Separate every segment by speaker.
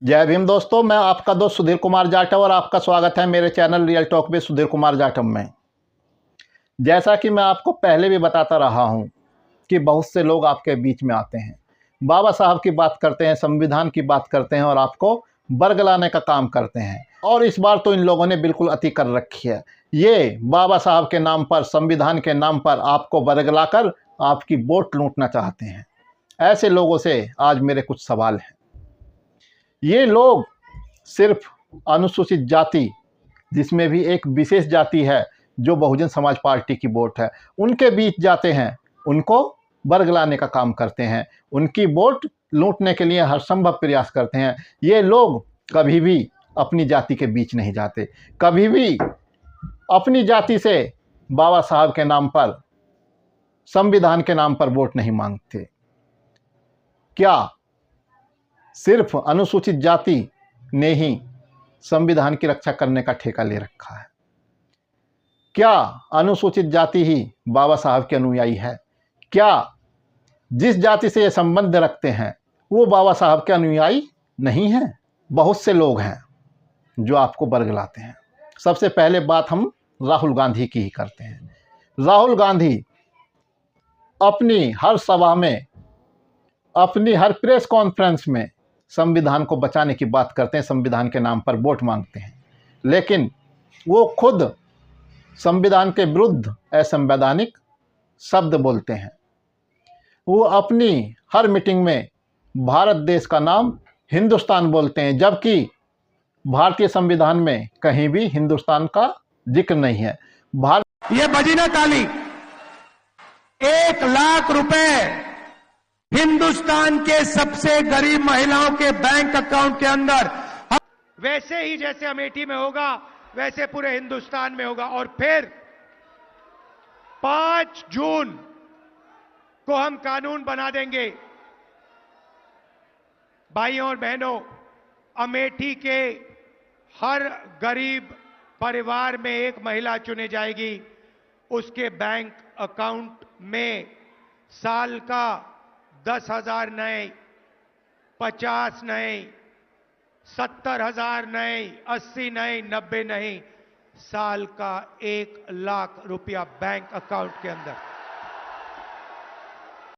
Speaker 1: जय भीम दोस्तों, मैं आपका दोस्त सुधीर कुमार जाटव और आपका स्वागत है मेरे channel real talk with Sudhir Kumar Jatav में। जैसा कि मैं आपको पहले भी बताता रहा हूं कि बहुत से लोग आपके बीच में आते हैं, बाबा साहब की बात करते हैं, संविधान की बात करते हैं और आपको बरगलाने का काम करते हैं। और इस बार तो इन लोगों ने बिल्कुल अति कर रखी है। ये बाबा साहब के नाम पर, संविधान के नाम पर आपको बरगला कर आपकी वोट लूटना चाहते हैं। ऐसे लोगों से आज मेरे कुछ सवाल हैं। ये लोग सिर्फ अनुसूचित जाति, जिसमें भी एक विशेष जाति है जो बहुजन समाज पार्टी की वोट है, उनके बीच जाते हैं, उनको बरगलाने का काम करते हैं, उनकी वोट लूटने के लिए हर संभव प्रयास करते हैं। ये लोग कभी भी अपनी जाति के बीच नहीं जाते, कभी भी अपनी जाति से बाबा साहब के नाम पर, संविधान के नाम पर वोट नहीं मांगते। क्या सिर्फ अनुसूचित जाति ने ही संविधान की रक्षा करने का ठेका ले रखा है? क्या अनुसूचित जाति ही बाबा साहब के अनुयायी है? क्या जिस जाति से ये संबंध रखते हैं वो बाबा साहब के अनुयायी नहीं हैं? बहुत से लोग हैं जो आपको बरगलाते हैं। सबसे पहले बात हम राहुल गांधी की ही करते हैं। राहुल गांधी अपनी हर सभा में, अपनी हर प्रेस कॉन्फ्रेंस में संविधान को बचाने की बात करते हैं, संविधान के नाम पर वोट मांगते हैं, लेकिन वो खुद संविधान के विरुद्ध असंवैधानिक शब्द बोलते हैं। वो अपनी हर मीटिंग में भारत देश का नाम हिंदुस्तान बोलते हैं, जबकि भारतीय संविधान में कहीं भी हिंदुस्तान का जिक्र नहीं है।
Speaker 2: ये बजी ना ताली, 1 लाख रुपए हिंदुस्तान के सबसे गरीब महिलाओं के बैंक अकाउंट के अंदर, वैसे ही जैसे अमेठी में होगा वैसे पूरे हिंदुस्तान में होगा। और फिर 5 जून को हम कानून बना देंगे। भाइयों और बहनों, अमेठी के हर गरीब परिवार में एक महिला चुनी जाएगी। उसके बैंक अकाउंट में साल का 10,000 नए, 50 नए, 70,000 नए, 80 नए, 90 नहीं, साल का 1 लाख रुपया बैंक अकाउंट के अंदर।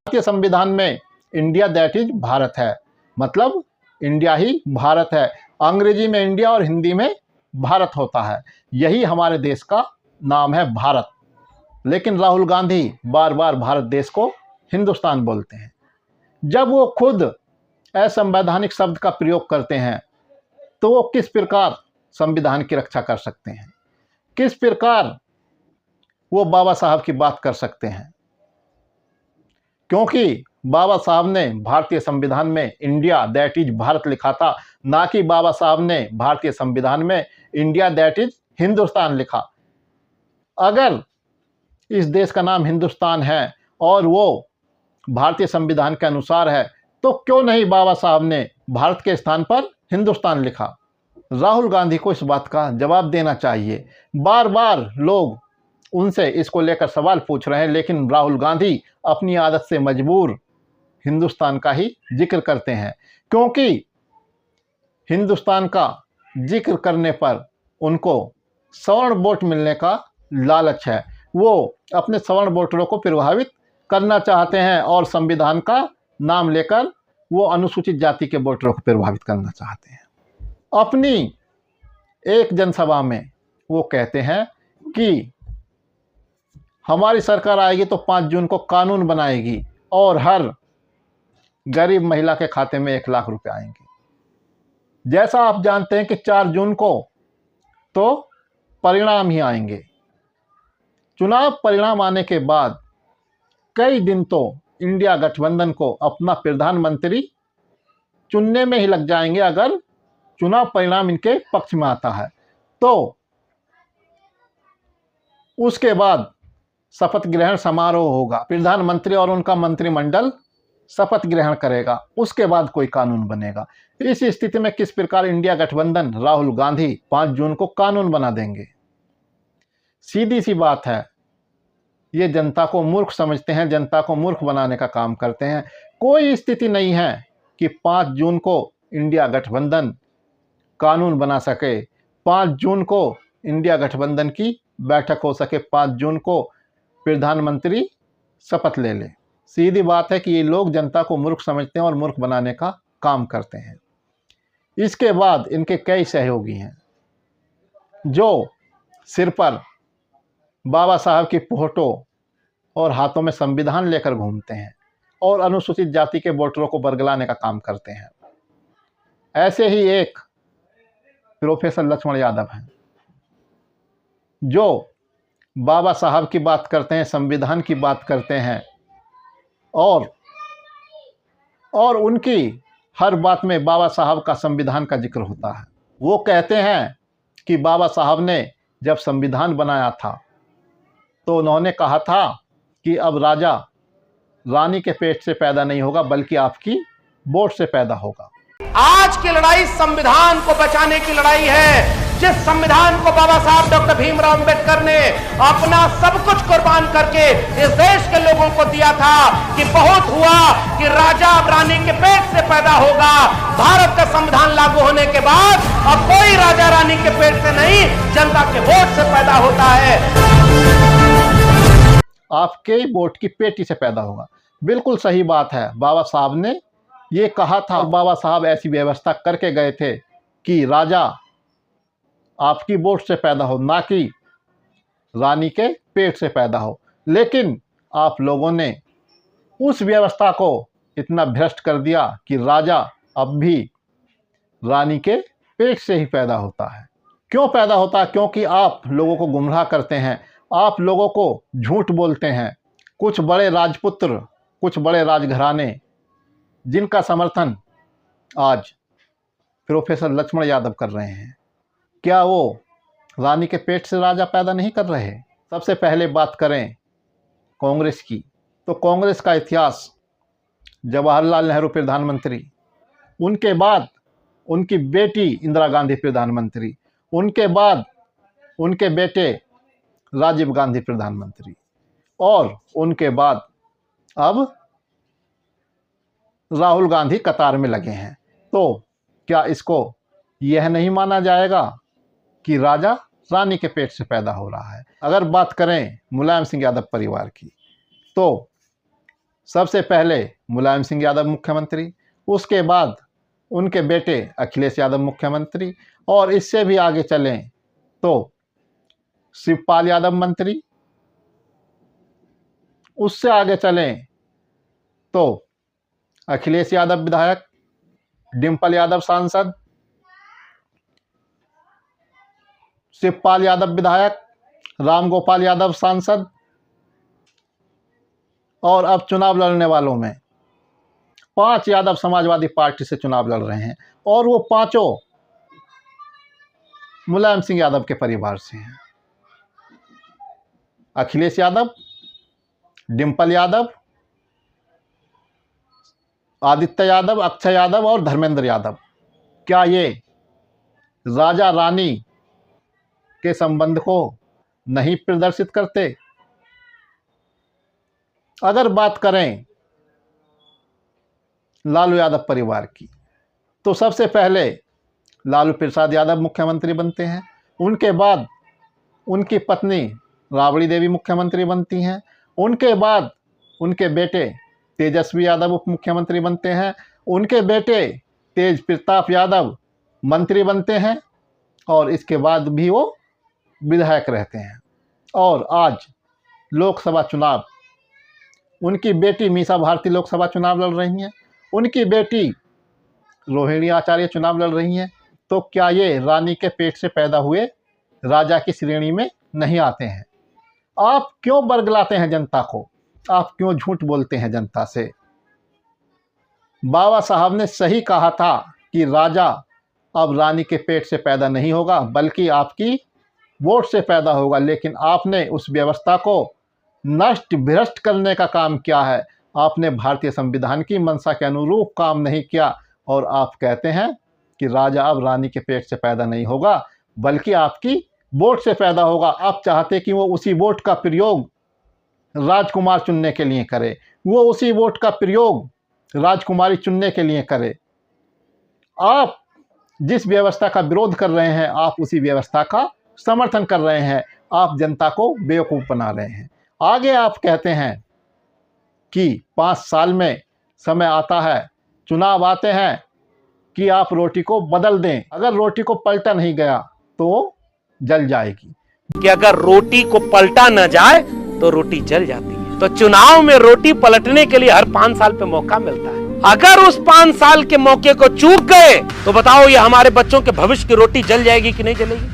Speaker 1: भारतीय संविधान में इंडिया दैट इज भारत है, मतलब इंडिया ही भारत है। अंग्रेजी में इंडिया और हिंदी में भारत होता है। यही हमारे देश का नाम है, भारत। लेकिन राहुल गांधी बार बार भारत देश को हिंदुस्तान बोलते हैं। जब वो खुद असंवैधानिक शब्द का प्रयोग करते हैं तो वो किस प्रकार संविधान की रक्षा कर सकते हैं? किस प्रकार वो बाबा साहब की बात कर सकते हैं? क्योंकि बाबा साहब ने भारतीय संविधान में इंडिया दैट इज भारत लिखा था, ना कि बाबा साहब ने भारतीय संविधान में इंडिया दैट इज हिंदुस्तान लिखा। अगर इस देश का नाम हिंदुस्तान है और वो भारतीय संविधान के अनुसार है, तो क्यों नहीं बाबा साहब ने भारत के स्थान पर हिंदुस्तान लिखा? राहुल गांधी को इस बात का जवाब देना चाहिए। बार बार लोग उनसे इसको लेकर सवाल पूछ रहे हैं, लेकिन राहुल गांधी अपनी आदत से मजबूर हिंदुस्तान का ही जिक्र करते हैं, क्योंकि हिंदुस्तान का जिक्र करने पर उनको सवर्ण वोट मिलने का लालच है। वो अपने सवर्ण वोटरों को प्रभावित करना चाहते हैं और संविधान का नाम लेकर वो अनुसूचित जाति के वोटरों को प्रभावित करना चाहते हैं। अपनी एक जनसभा में वो कहते हैं कि हमारी सरकार आएगी तो 5 जून को कानून बनाएगी और हर गरीब महिला के खाते में 1 लाख रुपए आएंगे। जैसा आप जानते हैं कि 4 जून को तो परिणाम ही आएंगे। चुनाव परिणाम आने के बाद कई दिन तो इंडिया गठबंधन को अपना प्रधानमंत्री चुनने में ही लग जाएंगे। अगर चुनाव परिणाम इनके पक्ष में आता है तो उसके बाद शपथ ग्रहण समारोह होगा, प्रधानमंत्री और उनका मंत्रिमंडल शपथ ग्रहण करेगा, उसके बाद कोई कानून बनेगा। इस स्थिति में किस प्रकार इंडिया गठबंधन, राहुल गांधी 5 जून को कानून बना देंगे? सीधी सी बात है, ये जनता को मूर्ख समझते हैं, जनता को मूर्ख बनाने का काम करते हैं। कोई स्थिति नहीं है कि 5 जून को इंडिया गठबंधन कानून बना सके, 5 जून को इंडिया गठबंधन की बैठक हो सके, 5 जून को प्रधानमंत्री शपथ ले ले। सीधी बात है कि ये लोग जनता को मूर्ख समझते हैं और मूर्ख बनाने का काम करते हैं। इसके बाद इनके कई सहयोगी हैं जो सिर पर बाबा साहब की फोटो और हाथों में संविधान लेकर घूमते हैं और अनुसूचित जाति के वोटरों को बरगलाने का काम करते हैं। ऐसे ही एक प्रोफेसर लक्ष्मण यादव हैं जो बाबा साहब की बात करते हैं, संविधान की बात करते हैं और उनकी हर बात में बाबा साहब का संविधान का जिक्र होता है। वो कहते हैं कि बाबा साहब ने जब संविधान बनाया था तो उन्होंने कहा था कि अब राजा रानी के पेट से पैदा नहीं होगा बल्कि आपकी वोट से पैदा होगा।
Speaker 3: आज की लड़ाई संविधान को बचाने की लड़ाई है। जिस संविधान को बाबा साहब डॉक्टर भीमराव अंबेडकर ने अपना सब कुछ कुर्बान करके इस देश के लोगों को दिया था कि बहुत हुआ कि राजा अब रानी के पेट से पैदा होगा। भारत का संविधान लागू होने के बाद अब कोई राजा रानी के पेट से नहीं, जनता के वोट से पैदा होता है।
Speaker 1: आपके वोट की पेटी से पैदा होगा। बिल्कुल सही बात है, बाबा साहब ने ये कहा था। बाबा साहब ऐसी व्यवस्था करके गए थे कि राजा आपकी वोट से पैदा हो, ना कि रानी के पेट से पैदा हो। लेकिन आप लोगों ने उस व्यवस्था को इतना भ्रष्ट कर दिया कि राजा अब भी रानी के पेट से ही पैदा होता है। क्यों पैदा होता है? क्योंकि आप लोगों को गुमराह करते हैं, आप लोगों को झूठ बोलते हैं। कुछ बड़े राजपुत्र, कुछ बड़े राजघराने जिनका समर्थन आज प्रोफेसर लक्ष्मण यादव कर रहे हैं, क्या वो रानी के पेट से राजा पैदा नहीं कर रहे? सबसे पहले बात करें कांग्रेस की, तो कांग्रेस का इतिहास जवाहरलाल नेहरू प्रधानमंत्री, उनके बाद उनकी बेटी इंदिरा गांधी प्रधानमंत्री, उनके बाद उनके बेटे राजीव गांधी प्रधानमंत्री और उनके बाद अब राहुल गांधी कतार में लगे हैं। तो क्या इसको यह नहीं माना जाएगा कि राजा रानी के पेट से पैदा हो रहा है? अगर बात करें मुलायम सिंह यादव परिवार की, तो सबसे पहले मुलायम सिंह यादव मुख्यमंत्री, उसके बाद उनके बेटे अखिलेश यादव मुख्यमंत्री, और इससे भी आगे चलें तो शिवपाल यादव मंत्री, उससे आगे चलें तो अखिलेश यादव विधायक, डिम्पल यादव सांसद, शिवपाल यादव विधायक, रामगोपाल यादव सांसद, और अब चुनाव लड़ने वालों में 5 यादव समाजवादी पार्टी से चुनाव लड़ रहे हैं और वो पांचों मुलायम सिंह यादव के परिवार से हैं। अखिलेश यादव, डिम्पल यादव, आदित्य यादव, अक्षय यादव और धर्मेंद्र यादव। क्या ये राजा रानी के संबंध को नहीं प्रदर्शित करते? अगर बात करें लालू यादव परिवार की, तो सबसे पहले लालू प्रसाद यादव मुख्यमंत्री बनते हैं, उनके बाद उनकी पत्नी राबड़ी देवी मुख्यमंत्री बनती हैं, उनके बाद उनके बेटे तेजस्वी यादव उप मुख्यमंत्री बनते हैं, उनके बेटे तेज प्रताप यादव मंत्री बनते हैं और इसके बाद भी वो विधायक रहते हैं। और आज लोकसभा चुनाव उनकी बेटी मीसा भारती लोकसभा चुनाव लड़ रही हैं, उनकी बेटी रोहिणी आचार्य चुनाव लड़ रही हैं। तो क्या ये रानी के पेट से पैदा हुए राजा की श्रेणी में नहीं आते हैं? आप क्यों बरगलाते हैं जनता को? आप क्यों झूठ बोलते हैं जनता से? बाबा साहब ने सही कहा था कि राजा अब रानी के पेट से पैदा नहीं होगा बल्कि आपकी वोट से पैदा होगा, लेकिन आपने उस व्यवस्था को नष्ट भ्रष्ट करने का काम किया है। आपने भारतीय संविधान की मंशा के अनुरूप काम नहीं किया और आप कहते हैं कि राजा अब रानी के पेट से पैदा नहीं होगा बल्कि आपकी वोट से पैदा होगा। आप चाहते कि वो उसी वोट का प्रयोग राजकुमार चुनने के लिए करे, वो उसी वोट का प्रयोग राजकुमारी चुनने के लिए करे। आप जिस व्यवस्था का विरोध कर रहे हैं, आप उसी व्यवस्था का समर्थन कर रहे हैं। आप जनता को बेवकूफ़ बना रहे हैं। आगे आप कहते हैं कि 5 साल में समय आता है, चुनाव आते हैं कि आप रोटी को बदल दें। अगर रोटी को पलटा नहीं गया तो जल जाएगी।
Speaker 3: कि अगर रोटी को पलटा न जाए तो रोटी जल जाती है। तो चुनाव में रोटी पलटने के लिए हर 5 साल पे मौका मिलता है। अगर उस 5 साल के मौके को चूक गए तो बताओ ये हमारे बच्चों के भविष्य की रोटी जल जाएगी कि नहीं जलेगी?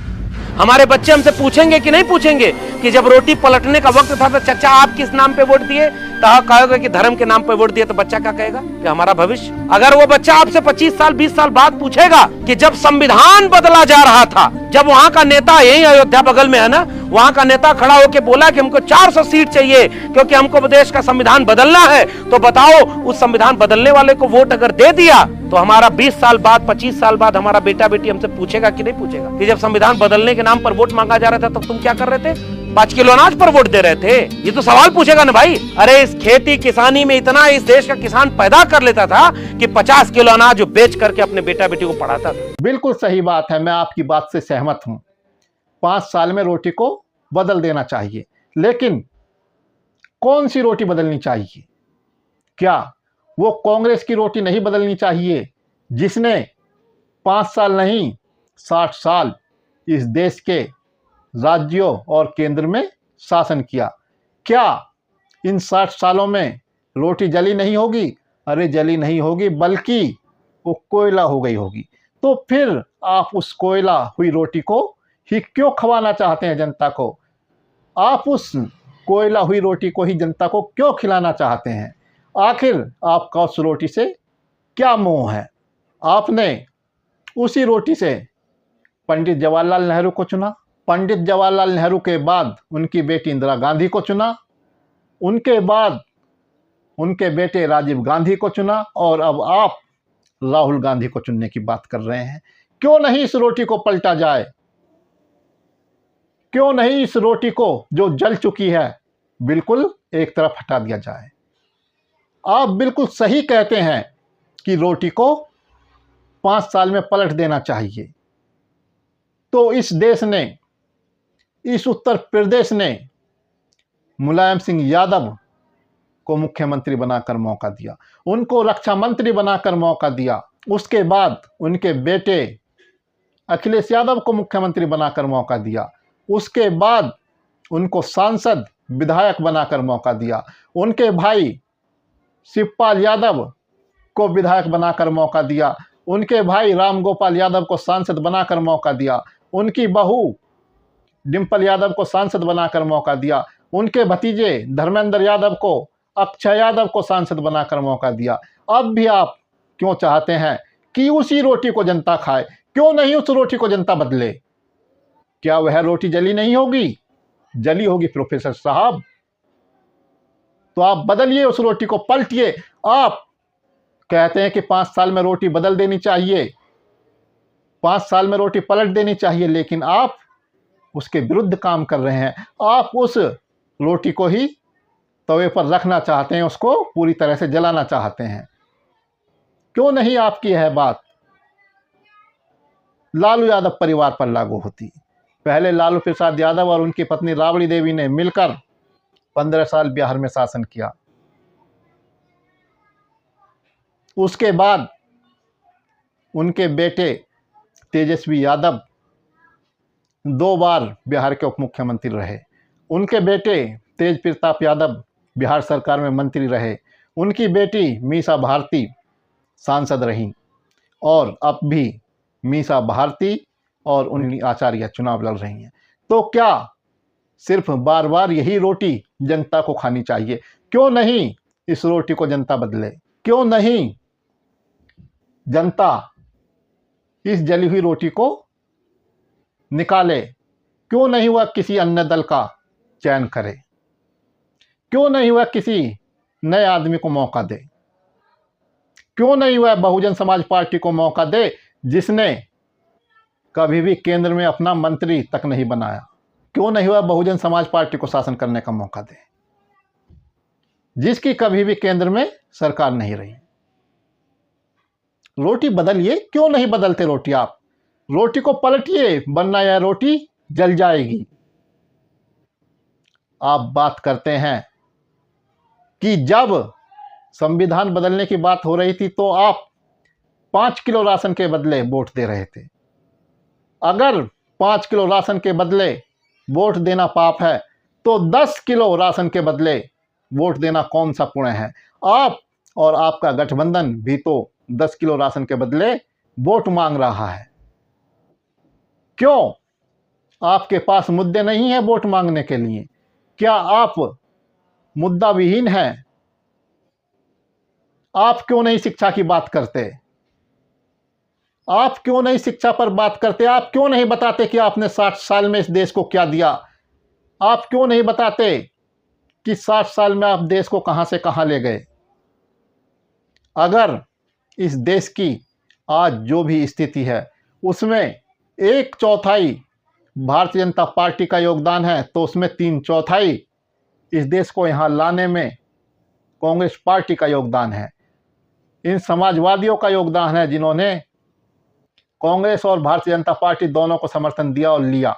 Speaker 3: हमारे बच्चे हमसे पूछेंगे कि नहीं पूछेंगे कि जब रोटी पलटने का वक्त था तो चाचा आप किस नाम पे वोट दिए? तो कहोगे कि धर्म के नाम पे वोट दिए। तो बच्चा क्या कहेगा कि हमारा भविष्य। अगर वो बच्चा आपसे 25 साल 20 साल बाद पूछेगा कि जब संविधान बदला जा रहा था, जब वहां का नेता, यही अयोध्या बगल में है ना, वहां का नेता खड़ा होकर बोला कि हमको 400 सीट चाहिए क्योंकि हमको देश का संविधान बदलना है, तो बताओ उस संविधान बदलने वाले को वोट अगर दे दिया तो हमारा 20 साल बाद 25 साल बाद हमारा बेटा बेटी हमसे पूछेगा कि नहीं पूछेगा कि जब संविधान बदलने के नाम पर वोट मांगा जा रहा था तब तुम क्या कर रहे थे? 5 किलो अनाज पर वोट दे रहे थे। ये तो सवाल पूछेगा ना भाई। अरे इस खेती किसानी में इतना इस देश का किसान पैदा कर लेता था कि 50 किलो अनाज बेच करके अपने बेटा बेटी को पढ़ाता था।
Speaker 1: बिल्कुल सही बात है, मैं आपकी बात से सहमत हूं। 5 साल में रोटी को बदल देना चाहिए, लेकिन कौन सी रोटी बदलनी चाहिए? क्या वो कांग्रेस की रोटी नहीं बदलनी चाहिए जिसने 5 साल नहीं 60 साल इस देश के राज्यों और केंद्र में शासन किया? क्या इन 60 सालों में रोटी जली नहीं होगी? अरे जली नहीं होगी, बल्कि वो कोयला हो गई होगी। तो फिर आप उस कोयला हुई रोटी को ही क्यों खवाना चाहते हैं जनता को? आप उस कोयला हुई रोटी को ही जनता को क्यों खिलाना चाहते हैं? आखिर आपका उस रोटी से क्या मोह है? आपने उसी रोटी से पंडित जवाहरलाल नेहरू को चुना, पंडित जवाहरलाल नेहरू के बाद उनकी बेटी इंदिरा गांधी को चुना, उनके बाद उनके बेटे राजीव गांधी को चुना, और अब आप राहुल गांधी को चुनने की बात कर रहे हैं। क्यों नहीं इस रोटी को पलटा जाए? क्यों नहीं इस रोटी को जो जल चुकी है बिल्कुल एक तरफ हटा दिया जाए? आप बिल्कुल सही कहते हैं कि रोटी को 5 साल में पलट देना चाहिए। तो इस देश ने, इस उत्तर प्रदेश ने मुलायम सिंह यादव को मुख्यमंत्री बनाकर मौका दिया, उनको रक्षा मंत्री बनाकर मौका दिया। उसके बाद उनके बेटे अखिलेश यादव को मुख्यमंत्री बनाकर मौका दिया। उसके बाद उनको सांसद विधायक बनाकर मौका दिया। उनके भाई शिवपाल यादव को विधायक बनाकर मौका दिया। उनके भाई रामगोपाल यादव को सांसद बनाकर मौका दिया। उनकी बहू डिंपल यादव को सांसद बनाकर मौका दिया। उनके भतीजे धर्मेंद्र यादव को, अक्षय यादव को सांसद बनाकर मौका दिया। अब भी आप क्यों चाहते हैं कि उसी रोटी को जनता खाए? क्यों नहीं उस रोटी को जनता बदले? क्या वह रोटी जली नहीं होगी? जली होगी प्रोफेसर साहब। तो आप बदलिए उस रोटी को, पलटिए। आप कहते हैं कि 5 साल में रोटी बदल देनी चाहिए, 5 साल में रोटी पलट देनी चाहिए, लेकिन आप उसके विरुद्ध काम कर रहे हैं। आप उस रोटी को ही तवे पर रखना चाहते हैं, उसको पूरी तरह से जलाना चाहते हैं। क्यों नहीं आपकी यह बात लालू यादव परिवार पर लागू होती? पहले लालू प्रसाद यादव और उनकी पत्नी राबड़ी देवी ने मिलकर 15 साल बिहार में शासन किया। उसके बाद उनके बेटे तेजस्वी यादव 2 बार बिहार के उप मुख्यमंत्री रहे। उनके बेटे तेज प्रताप यादव बिहार सरकार में मंत्री रहे। उनकी बेटी मीसा भारती सांसद रहीं, और अब भी मीसा भारती और उन्हीं आचार्य चुनाव लड़ रही हैं। तो क्या सिर्फ बार बार यही रोटी जनता को खानी चाहिए? क्यों नहीं इस रोटी को जनता बदले? क्यों नहीं जनता इस जली हुई रोटी को निकाले? क्यों नहीं वह किसी अन्य दल का चयन करे? क्यों नहीं वह किसी नए आदमी को मौका दे? क्यों नहीं वह बहुजन समाज पार्टी को मौका दे जिसने कभी भी केंद्र में अपना मंत्री तक नहीं बनाया? क्यों नहीं वह बहुजन समाज पार्टी को शासन करने का मौका दे जिसकी कभी भी केंद्र में सरकार नहीं रही? रोटी बदलिए, क्यों नहीं बदलते रोटी आप? रोटी को पलटिए, वरना यह रोटी जल जाएगी। आप बात करते हैं कि जब संविधान बदलने की बात हो रही थी तो आप 5 किलो राशन के बदले वोट दे रहे थे। अगर 5 किलो राशन के बदले वोट देना पाप है तो 10 किलो राशन के बदले वोट देना कौन सा पुण्य है? आप और आपका गठबंधन भी तो 10 किलो राशन के बदले वोट मांग रहा है। क्यों? आपके पास मुद्दे नहीं है वोट मांगने के लिए? क्या आप मुद्दा विहीन हैं? आप क्यों नहीं शिक्षा की बात करते? आप क्यों नहीं शिक्षा पर बात करते? आप क्यों नहीं बताते कि आपने 60 साल में इस देश को क्या दिया? आप क्यों नहीं बताते कि 60 साल में आप देश को कहां से कहां ले गए? अगर इस देश की आज जो भी स्थिति है उसमें 1/4 भारतीय जनता पार्टी का योगदान है, तो उसमें 3/4 इस देश को यहाँ लाने में कांग्रेस पार्टी का योगदान है। इन समाजवादियों का योगदान है जिन्होंने कांग्रेस और भारतीय जनता पार्टी दोनों को समर्थन दिया और लिया।